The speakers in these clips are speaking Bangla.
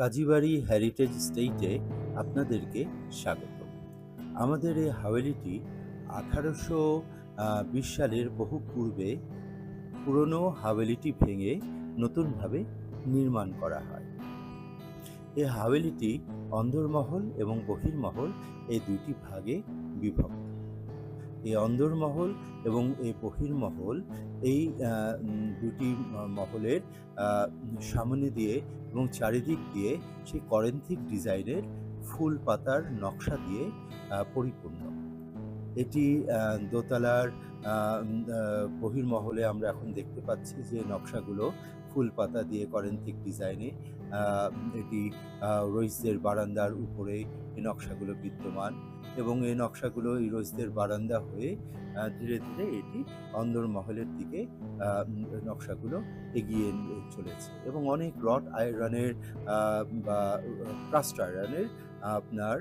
কাজীবাড়ি হেরিটেজ স্টেটে আপনাদেরকে স্বাগত। আমাদের এই হাভেলিটি 1820 সালের বহু পূর্বে পুরনো হাভেলিটি ভেঙে নতুনভাবে নির্মাণ করা হয়। এই হাভেলিটি অন্দরমহল এবং বহির্মহল এই দুইটি ভাগে বিভক্ত। এই অন্দরমহল এবং এই বহির্মহল এই দুটি মহলের সামনে দিয়ে এবং চারিদিক দিয়ে সেই করেন্থিক ডিজাইনের ফুল পাতার নকশা দিয়ে পরিপূর্ণ। এটি দোতলার বহির্মহলে আমরা এখন দেখতে পাচ্ছি যে নকশাগুলো ফুল পাতা দিয়ে করেন্থিক ডিজাইনে এটি রইসদের বারান্দার উপরে এই নকশাগুলো বিদ্যমান এবং এই নকশাগুলো এই রইসদের বারান্দা হয়ে ধীরে ধীরে এটি অন্দরমহলের দিকে নকশাগুলো এগিয়ে চলেছে এবং অনেক রড আয়রনের বা কাস্ট আয়রনের আপনার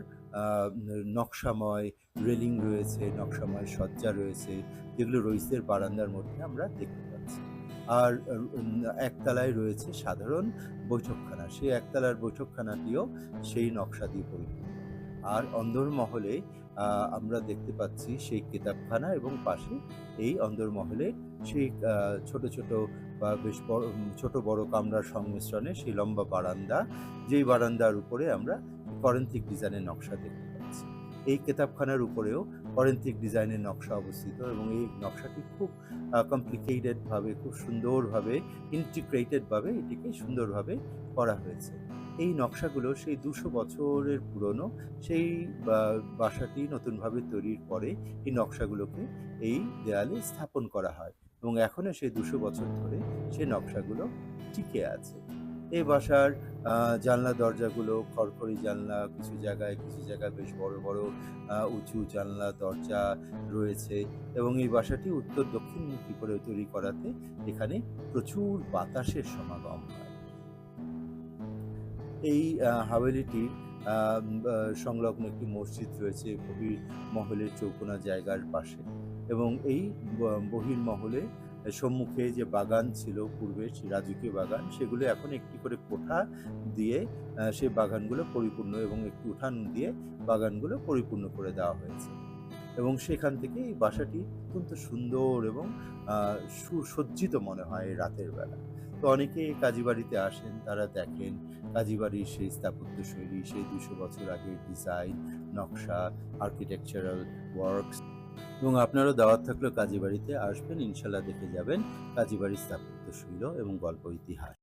নকশাময় রেলিং রয়েছে, নকশাময় সজ্জা রয়েছে, যেগুলো রইসদের বারান্দার মধ্যে আমরা দেখতে পাচ্ছি। আর একতলায় রয়েছে সাধারণ বৈঠকখানা, সেই একতলার বৈঠকখানাটিও সেই নকশা দিয়ে পরিপূর্ণ। আর অন্দরমহলে আমরা দেখতে পাচ্ছি সেই কেতাবখানা এবং পাশে এই অন্দরমহলে সেই ছোট ছোট বা বেশ বড় ছোট বড় কামরার সংমিশ্রণে সেই লম্বা বারান্দা, যেই বারান্দার উপরে আমরা করেন্থিক ডিজাইনের নকশা দেখতে পাচ্ছি। এই কেতাবখানার উপরেও করেন্থিক ডিজাইনের নকশা অবস্থিত এবং এই নকশাটি খুব কমপ্লিকেটেডভাবে, খুব সুন্দরভাবে, ইন্টিগ্রেটেডভাবে এটিকে সুন্দরভাবে করা হয়েছে। এই নকশাগুলো সেই 200 বছরের পুরনো সেই বাসাটি নতুনভাবে তৈরির পরে এই নকশাগুলোকে এই দেয়ালে স্থাপন করা হয় এবং এখনও সেই 200 বছর ধরে সেই নকশাগুলো টিকে আছে। এই বাসার জানলা দরজাগুলো খড়খড়ি জানলা, কিছু জায়গায় বেশ বড় বড় উঁচু জানলা দরজা রয়েছে এবং এই বাসাটি উত্তর দক্ষিণমুখী করে তৈরি করাতে এখানে প্রচুর বাতাসের সমাগম হয়। এই হাভেলিটির সংলগ্ন একটি মসজিদ রয়েছে বহির্মহলের চৌকোনা জায়গার পাশে এবং এই বহির্মহলে সম্মুখে যে বাগান ছিল পূর্বে, সেই রাজকীয় বাগান, সেগুলো এখন একটি করে কোঠা দিয়ে সেই বাগানগুলো পরিপূর্ণ এবং একটি উঠান দিয়ে বাগানগুলো পরিপূর্ণ করে দেওয়া হয়েছে এবং সেখান থেকে এই বাসাটি অত্যন্ত সুন্দর এবং সুসজ্জিত মনে হয় রাতের বেলা। তো অনেকে কাজীবাড়িতে আসেন, তারা দেখেন কাজীবাড়ির সেই স্থাপত্য শৈলী, সেই 200 বছর আগের ডিজাইন, নকশা, আর্কিটেকচারাল ওয়ার্কস এবং আপনারও দাওয়াত থাকলেও কাজীবাড়িতে আসবেন, ইনশাল্লাহ দেখে যাবেন কাজীবাড়ির স্থাপত্য শৈলী এবং গল্প ইতিহাস।